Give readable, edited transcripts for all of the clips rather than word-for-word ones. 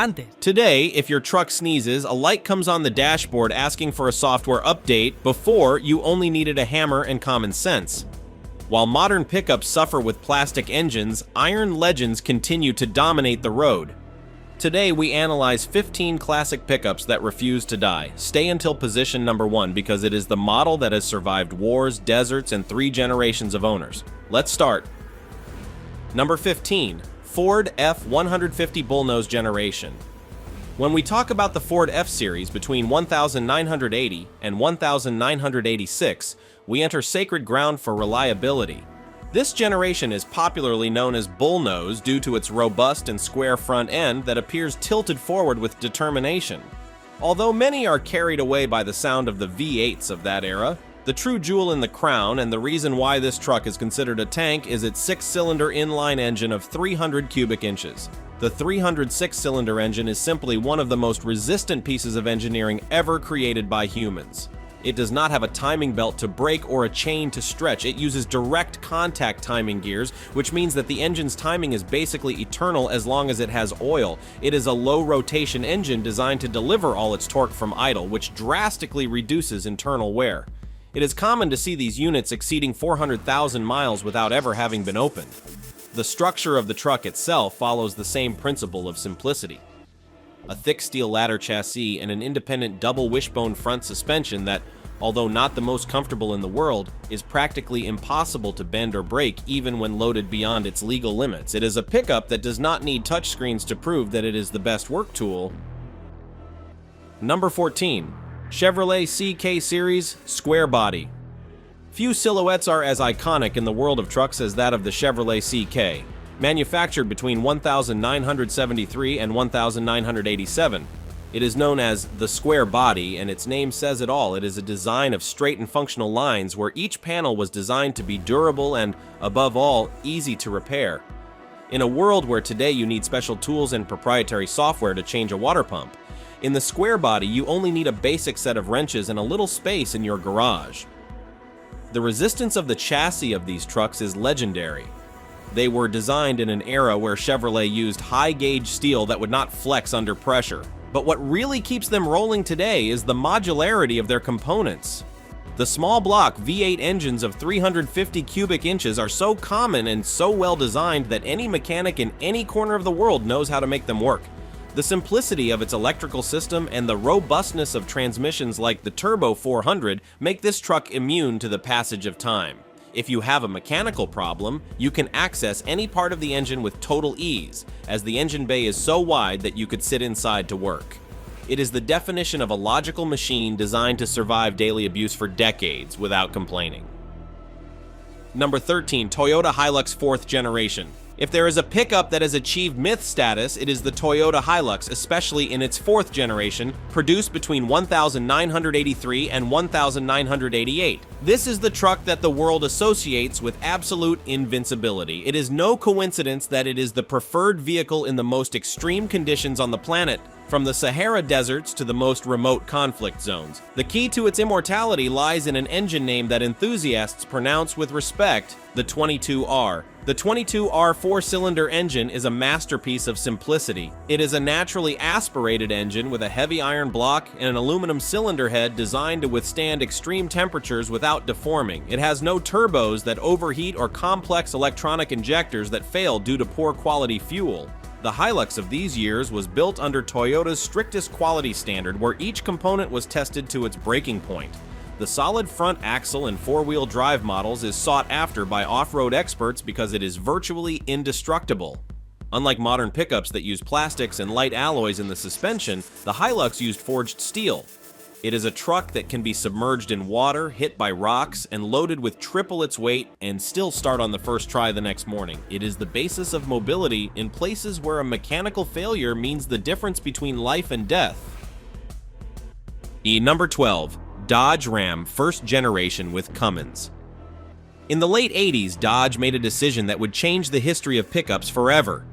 antes. Today, if your truck sneezes, a light comes on the dashboard asking for a software update. Before, you only needed a hammer and common sense. While modern pickups suffer with plastic engines, iron legends continue to dominate the road. Today, we analyze 15 classic pickups that refuse to die. Stay until position number 1 because it is the model that has survived wars, deserts, and 3 generations of owners. Let's start. Number 15. Ford F-150 Bullnose Generation. When we talk about the Ford F-Series between 1980 and 1986, we enter sacred ground for reliability. This generation is popularly known as bullnose due to its robust and square front end that appears tilted forward with determination. Although many are carried away by the sound of the V8s of that era, the true jewel in the crown and the reason why this truck is considered a tank is its 6-cylinder inline engine of 300 cubic inches. The 306-cylinder engine is simply one of the most resistant pieces of engineering ever created by humans. It does not have a timing belt to brake or a chain to stretch. It uses direct contact timing gears, which means that the engine's timing is basically eternal as long as it has oil. It is a low rotation engine designed to deliver all its torque from idle, which drastically reduces internal wear. It is common to see these units exceeding 400,000 miles without ever having been opened. The structure of the truck itself follows the same principle of simplicity. A thick steel ladder chassis and an independent double wishbone front suspension that, although not the most comfortable in the world, is practically impossible to bend or break even when loaded beyond its legal limits. It is a pickup that does not need touchscreens to prove that it is the best work tool. Number 14. Chevrolet CK Series Square Body. Few silhouettes are as iconic in the world of trucks as that of the Chevrolet CK. Manufactured between 1973 and 1987, it is known as the square body, and its name says it all. It is a design of straight and functional lines where each panel was designed to be durable and, above all, easy to repair. In a world where today you need special tools and proprietary software to change a water pump, in the square body you only need a basic set of wrenches and a little space in your garage. The resistance of the chassis of these trucks is legendary. They were designed in an era where Chevrolet used high-gauge steel that would not flex under pressure. But what really keeps them rolling today is the modularity of their components. The small block V8 engines of 350 cubic inches are so common and so well designed that any mechanic in any corner of the world knows how to make them work. The simplicity of its electrical system and the robustness of transmissions like the Turbo 400 make this truck immune to the passage of time. If you have a mechanical problem, you can access any part of the engine with total ease, as the engine bay is so wide that you could sit inside to work. It is the definition of a logical machine designed to survive daily abuse for decades without complaining. Number 13. Toyota Hilux 4th Generation. If there is a pickup that has achieved myth status, it is the Toyota Hilux, especially in its 4th generation, produced between 1983 and 1988. This is the truck that the world associates with absolute invincibility. It is no coincidence that it is the preferred vehicle in the most extreme conditions on the planet, from the Sahara deserts to the most remote conflict zones. The key to its immortality lies in an engine name that enthusiasts pronounce with respect, the 22R. The 22R 4-cylinder engine is a masterpiece of simplicity. It is a naturally aspirated engine with a heavy iron block and an aluminum cylinder head designed to withstand extreme temperatures without deforming. It has no turbos that overheat or complex electronic injectors that fail due to poor quality fuel. The Hilux of these years was built under Toyota's strictest quality standard, where each component was tested to its breaking point. The solid front axle and four-wheel drive models is sought after by off-road experts because it is virtually indestructible. Unlike modern pickups that use plastics and light alloys in the suspension, the Hilux used forged steel. It is a truck that can be submerged in water, hit by rocks, and loaded with triple its weight and still start on the first try the next morning. It is the basis of mobility in places where a mechanical failure means the difference between life and death. Number 12. Dodge Ram 1st Generation with Cummins. In the late 80s, Dodge made a decision that would change the history of pickups forever.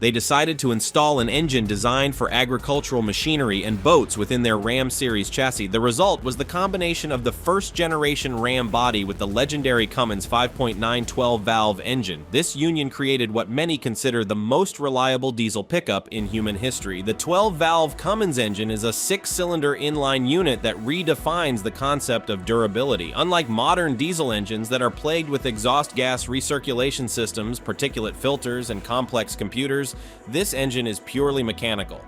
They decided to install an engine designed for agricultural machinery and boats within their Ram series chassis. The result was the combination of the first-generation Ram body with the legendary Cummins 5.9 12-valve engine. This union created what many consider the most reliable diesel pickup in human history. The 12-valve Cummins engine is a 6-cylinder inline unit that redefines the concept of durability. Unlike modern diesel engines that are plagued with exhaust gas recirculation systems, particulate filters, and complex computers, this engine is purely mechanical.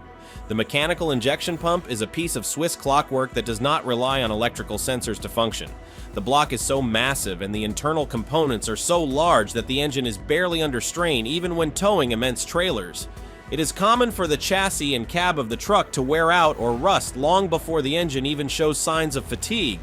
The mechanical injection pump is a piece of Swiss clockwork that does not rely on electrical sensors to function. The block is so massive and the internal components are so large that the engine is barely under strain even when towing immense trailers. It is common for the chassis and cab of the truck to wear out or rust long before the engine even shows signs of fatigue.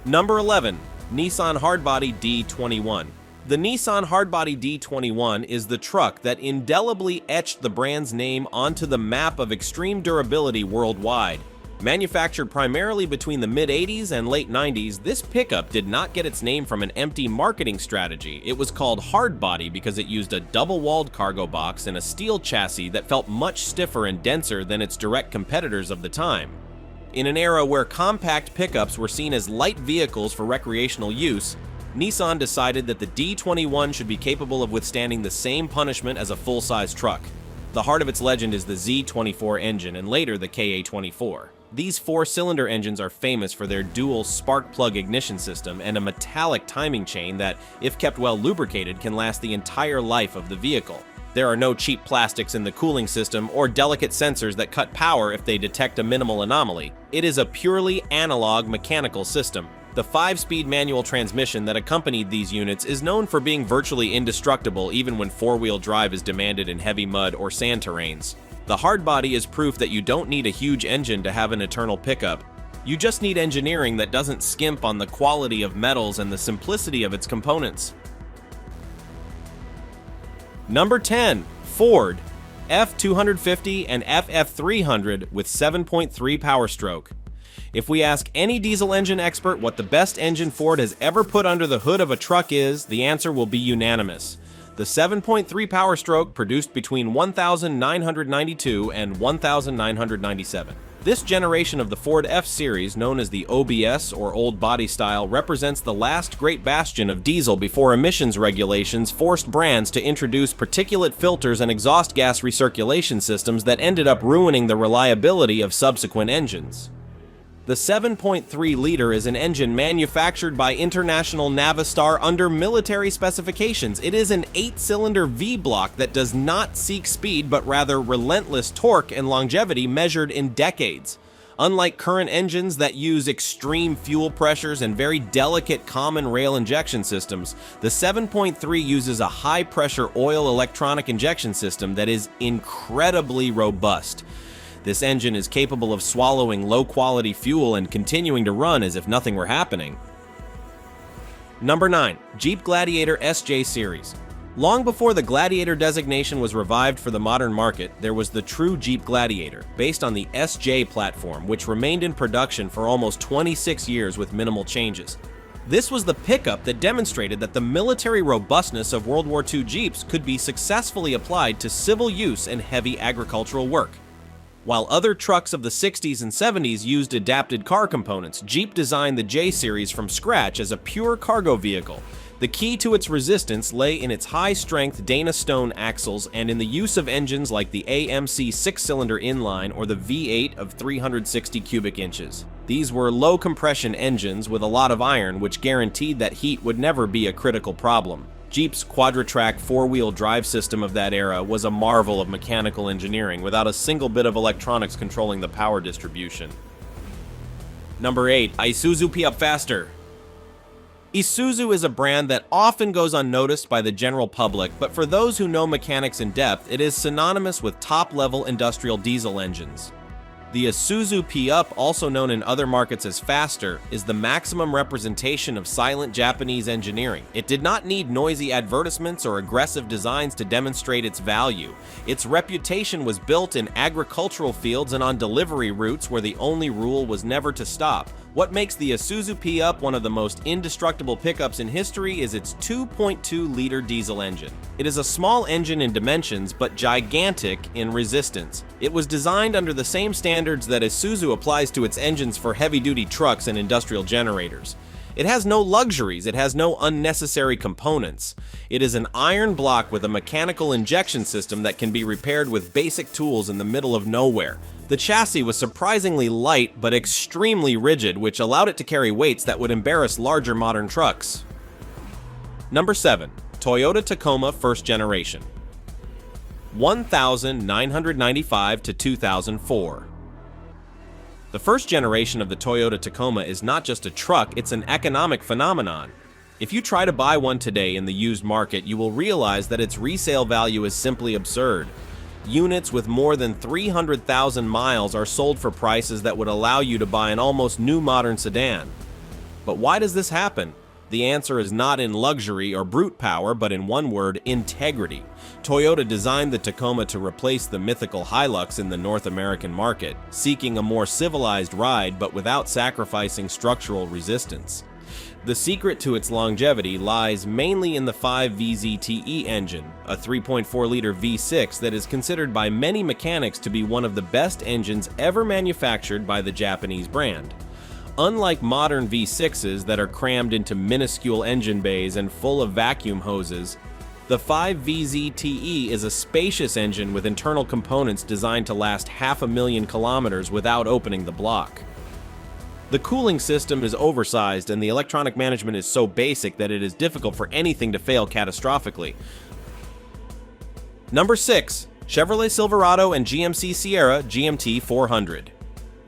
Number 11. Nissan Hardbody D21. The Nissan Hardbody D21 is the truck that indelibly etched the brand's name onto the map of extreme durability worldwide. Manufactured primarily between the mid-80s and late 90s, this pickup did not get its name from an empty marketing strategy. It was called Hardbody because it used a double-walled cargo box and a steel chassis that felt much stiffer and denser than its direct competitors of the time. In an era where compact pickups were seen as light vehicles for recreational use, Nissan decided that the D21 should be capable of withstanding the same punishment as a full-size truck. The heart of its legend is the Z24 engine and later the KA24. These 4-cylinder engines are famous for their dual spark plug ignition system and a metallic timing chain that, if kept well lubricated, can last the entire life of the vehicle. There are no cheap plastics in the cooling system or delicate sensors that cut power if they detect a minimal anomaly. It is a purely analog mechanical system. The 5-speed manual transmission that accompanied these units is known for being virtually indestructible even when 4-wheel drive is demanded in heavy mud or sand terrains. The hardbody is proof that you don't need a huge engine to have an eternal pickup. You just need engineering that doesn't skimp on the quality of metals and the simplicity of its components. Number 10. Ford F250 and FF300 with 7.3 power stroke. If we ask any diesel engine expert what the best engine Ford has ever put under the hood of a truck is, the answer will be unanimous. The 7.3 power stroke produced between 1992 and 1997. This generation of the Ford F-Series, known as the OBS or Old Body Style, represents the last great bastion of diesel before emissions regulations forced brands to introduce particulate filters and exhaust gas recirculation systems that ended up ruining the reliability of subsequent engines. The 7.3-liter is an engine manufactured by International Navistar under military specifications. It is an 8-cylinder V-block that does not seek speed but rather relentless torque and longevity measured in decades. Unlike current engines that use extreme fuel pressures and very delicate common rail injection systems, the 7.3 uses a high-pressure oil electronic injection system that is incredibly robust. This engine is capable of swallowing low-quality fuel and continuing to run as if nothing were happening. Number 9. Jeep Gladiator SJ Series. Long before the Gladiator designation was revived for the modern market, there was the true Jeep Gladiator, based on the SJ platform, which remained in production for almost 26 years with minimal changes. This was the pickup that demonstrated that the military robustness of World War II Jeeps could be successfully applied to civil use and heavy agricultural work. While other trucks of the 60s and 70s used adapted car components, Jeep designed the J-Series from scratch as a pure cargo vehicle. The key to its resistance lay in its high-strength Dana Stone axles and in the use of engines like the AMC 6-cylinder inline or the V8 of 360 cubic inches. These were low-compression engines with a lot of iron, which guaranteed that heat would never be a critical problem. Jeep's quadra-track 4-wheel drive system of that era was a marvel of mechanical engineering without a single bit of electronics controlling the power distribution. Number 8. Isuzu P-Up Faster. Isuzu is a brand that often goes unnoticed by the general public, but for those who know mechanics in depth, it is synonymous with top-level industrial diesel engines. The Isuzu P-Up, also known in other markets as Faster, is the maximum representation of silent Japanese engineering. It did not need noisy advertisements or aggressive designs to demonstrate its value. Its reputation was built in agricultural fields and on delivery routes where the only rule was never to stop. What makes the Isuzu P-Up one of the most indestructible pickups in history is its 2.2-liter diesel engine. It is a small engine in dimensions, but gigantic in resistance. It was designed under the same standards that Isuzu applies to its engines for heavy-duty trucks and industrial generators. It has no luxuries, it has no unnecessary components. It is an iron block with a mechanical injection system that can be repaired with basic tools in the middle of nowhere. The chassis was surprisingly light but extremely rigid, which allowed it to carry weights that would embarrass larger modern trucks. Number 7. Toyota Tacoma First Generation. 1995 to 2004. The first generation of the Toyota Tacoma is not just a truck, it's an economic phenomenon. If you try to buy one today in the used market, you will realize that its resale value is simply absurd. Units with more than 300,000 miles are sold for prices that would allow you to buy an almost new modern sedan. But why does this happen? The answer is not in luxury or brute power, but in one word, integrity. Toyota designed the Tacoma to replace the mythical Hilux in the North American market, seeking a more civilized ride but without sacrificing structural resistance. The secret to its longevity lies mainly in the 5VZTE engine, a 3.4-liter V6 that is considered by many mechanics to be one of the best engines ever manufactured by the Japanese brand. Unlike modern V6s that are crammed into minuscule engine bays and full of vacuum hoses, the 5VZTE is a spacious engine with internal components designed to last 500,000 kilometers without opening the block. The cooling system is oversized and the electronic management is so basic that it is difficult for anything to fail catastrophically. Number 6. Chevrolet Silverado and GMC Sierra GMT 400.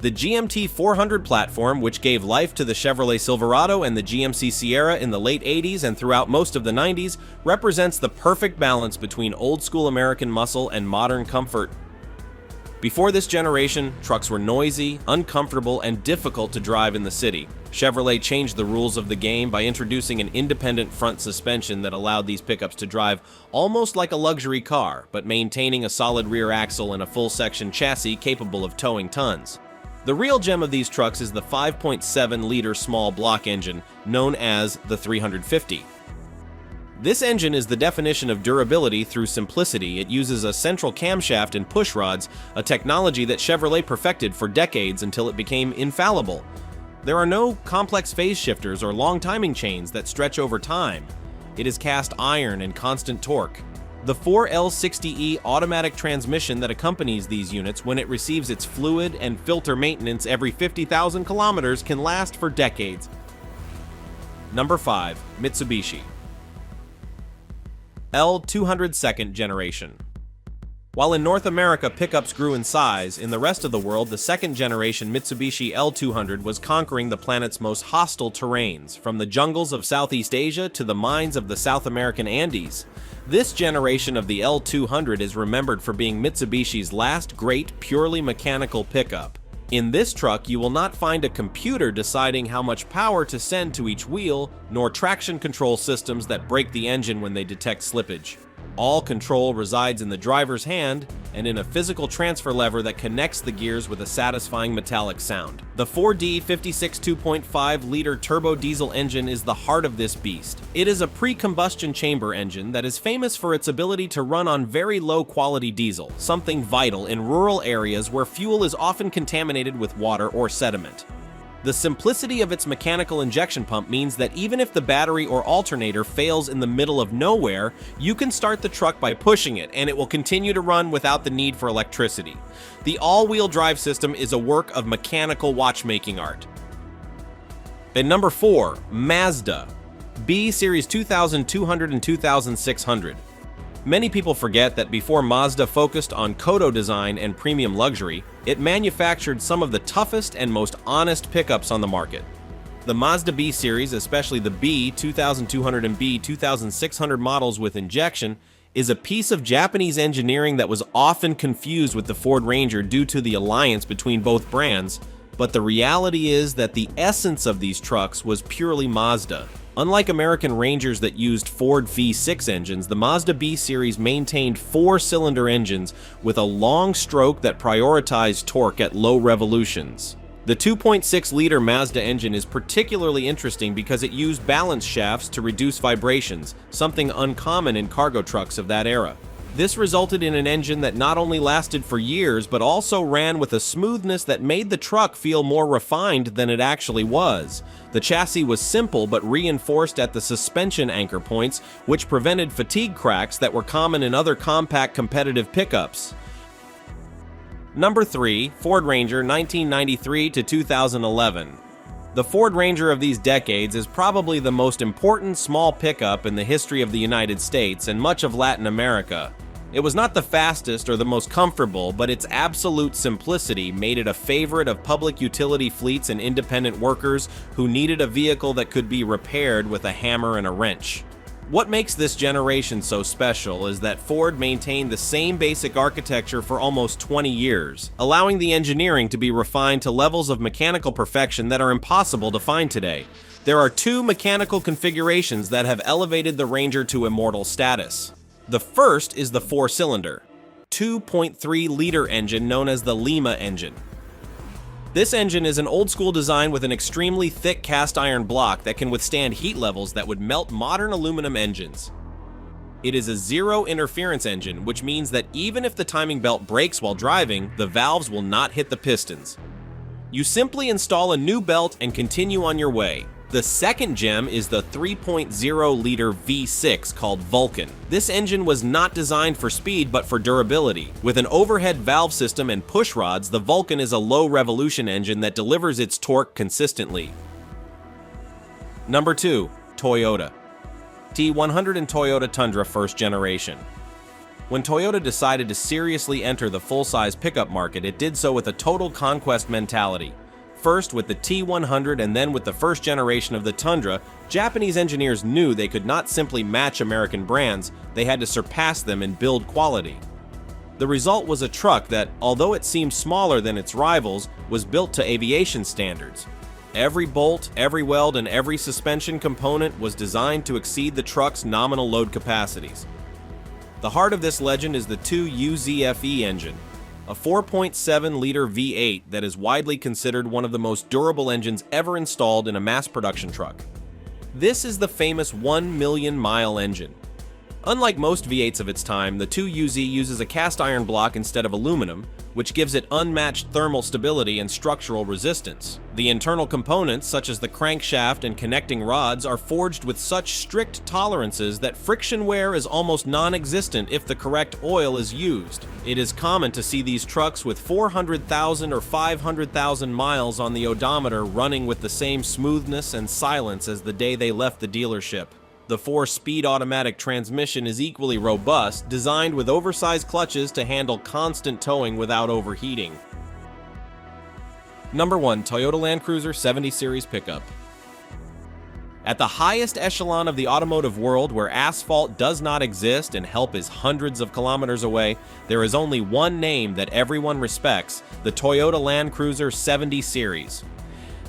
The GMT 400 platform, which gave life to the Chevrolet Silverado and the GMC Sierra in the late 80s and throughout most of the 90s, represents the perfect balance between old-school American muscle and modern comfort. Before this generation, trucks were noisy, uncomfortable, and difficult to drive in the city. Chevrolet changed the rules of the game by introducing an independent front suspension that allowed these pickups to drive almost like a luxury car, but maintaining a solid rear axle and a full-section chassis capable of towing tons. The real gem of these trucks is the 5.7-liter small block engine, known as the 350. This engine is the definition of durability through simplicity. It uses a central camshaft and push rods, a technology that Chevrolet perfected for decades until it became infallible. There are no complex phase shifters or long timing chains that stretch over time. It is cast iron and constant torque. The 4L60E automatic transmission that accompanies these units when it receives its fluid and filter maintenance every 50,000 kilometers can last for decades. Number 5. Mitsubishi L200 second generation. While in North America pickups grew in size, in the rest of the world the second generation Mitsubishi L200 was conquering the planet's most hostile terrains, from the jungles of Southeast Asia to the mines of the South American Andes. This generation of the L200 is remembered for being Mitsubishi's last great purely mechanical pickup. In this truck, you will not find a computer deciding how much power to send to each wheel, nor traction control systems that brake the engine when they detect slippage. All control resides in the driver's hand and in a physical transfer lever that connects the gears with a satisfying metallic sound. The 4D 56 2.5-liter turbo diesel engine is the heart of this beast. It is a pre-combustion chamber engine that is famous for its ability to run on very low-quality diesel, something vital in rural areas where fuel is often contaminated with water or sediment. The simplicity of its mechanical injection pump means that even if the battery or alternator fails in the middle of nowhere, you can start the truck by pushing it, and it will continue to run without the need for electricity. The all-wheel drive system is a work of mechanical watchmaking art. And number 4, Mazda B Series 2200 and 2600. Many people forget that before Mazda focused on Kodo design and premium luxury, it manufactured some of the toughest and most honest pickups on the market. The Mazda B series, especially the B 2200 and B 2600 models with injection, is a piece of Japanese engineering that was often confused with the Ford Ranger due to the alliance between both brands, but the reality is that the essence of these trucks was purely Mazda. Unlike American Rangers that used Ford V6 engines, the Mazda B series maintained 4-cylinder engines with a long stroke that prioritized torque at low revolutions. The 2.6-liter Mazda engine is particularly interesting because it used balance shafts to reduce vibrations, something uncommon in cargo trucks of that era. This resulted in an engine that not only lasted for years, but also ran with a smoothness that made the truck feel more refined than it actually was. The chassis was simple but reinforced at the suspension anchor points, which prevented fatigue cracks that were common in other compact competitive pickups. Number 3, Ford Ranger 1993 to 2011. The Ford Ranger of these decades is probably the most important small pickup in the history of the United States and much of Latin America. It was not the fastest or the most comfortable, but its absolute simplicity made it a favorite of public utility fleets and independent workers who needed a vehicle that could be repaired with a hammer and a wrench. What makes this generation so special is that Ford maintained the same basic architecture for almost 20 years, allowing the engineering to be refined to levels of mechanical perfection that are impossible to find today. There are two mechanical configurations that have elevated the Ranger to immortal status. The first is the 4-cylinder, 2.3-liter engine known as the Lima engine. This engine is an old-school design with an extremely thick cast iron block that can withstand heat levels that would melt modern aluminum engines. It is a zero-interference engine, which means that even if the timing belt breaks while driving, the valves will not hit the pistons. You simply install a new belt and continue on your way. The second gem is the 3.0-liter V6 called Vulcan. This engine was not designed for speed but for durability. With an overhead valve system and push rods, the Vulcan is a low-revolution engine that delivers its torque consistently. Number 2, Toyota. T100 and Toyota Tundra first generation. When Toyota decided to seriously enter the full-size pickup market, it did so with a total conquest mentality. First with the T100 and then with the first generation of the Tundra, Japanese engineers knew they could not simply match American brands, they had to surpass them in build quality. The result was a truck that, although it seemed smaller than its rivals, was built to aviation standards. Every bolt, every weld, and every suspension component was designed to exceed the truck's nominal load capacities. The heart of this legend is the 2UZFE engine, a 4.7-liter V8 that is widely considered one of the most durable engines ever installed in a mass production truck. This is the famous 1,000,000-mile engine. Unlike most V8s of its time, the 2UZ uses a cast iron block instead of aluminum, which gives it unmatched thermal stability and structural resistance. The internal components, such as the crankshaft and connecting rods, are forged with such strict tolerances that friction wear is almost non-existent if the correct oil is used. It is common to see these trucks with 400,000 or 500,000 miles on the odometer running with the same smoothness and silence as the day they left the dealership. The 4-speed automatic transmission is equally robust, designed with oversized clutches to handle constant towing without overheating. Number 1, Toyota Land Cruiser 70 Series Pickup. At the highest echelon of the automotive world, where asphalt does not exist and help is hundreds of kilometers away, there is only one name that everyone respects: the Toyota Land Cruiser 70 Series.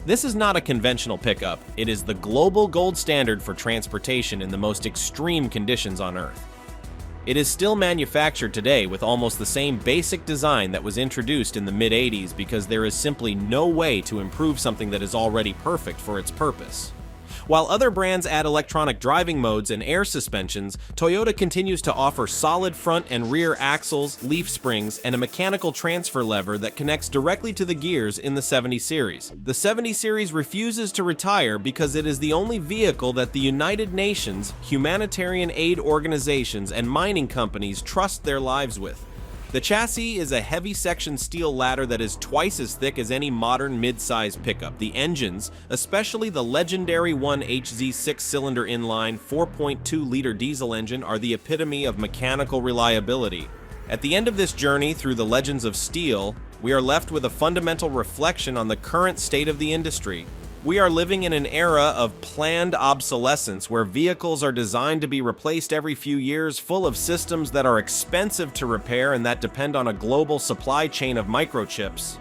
This is not a conventional pickup. It is the global gold standard for transportation in the most extreme conditions on Earth. It is still manufactured today with almost the same basic design that was introduced in the mid-80s because there is simply no way to improve something that is already perfect for its purpose. While other brands add electronic driving modes and air suspensions, Toyota continues to offer solid front and rear axles, leaf springs, and a mechanical transfer lever that connects directly to the gears in the 70 Series. The 70 Series refuses to retire because it is the only vehicle that the United Nations, humanitarian aid organizations, and mining companies trust their lives with. The chassis is a heavy-section steel ladder that is twice as thick as any modern mid-size pickup. The engines, especially the legendary 1HZ 6-cylinder inline 4.2-liter diesel engine, are the epitome of mechanical reliability. At the end of this journey through the legends of steel, we are left with a fundamental reflection on the current state of the industry. We are living in an era of planned obsolescence where vehicles are designed to be replaced every few years, full of systems that are expensive to repair and that depend on a global supply chain of microchips.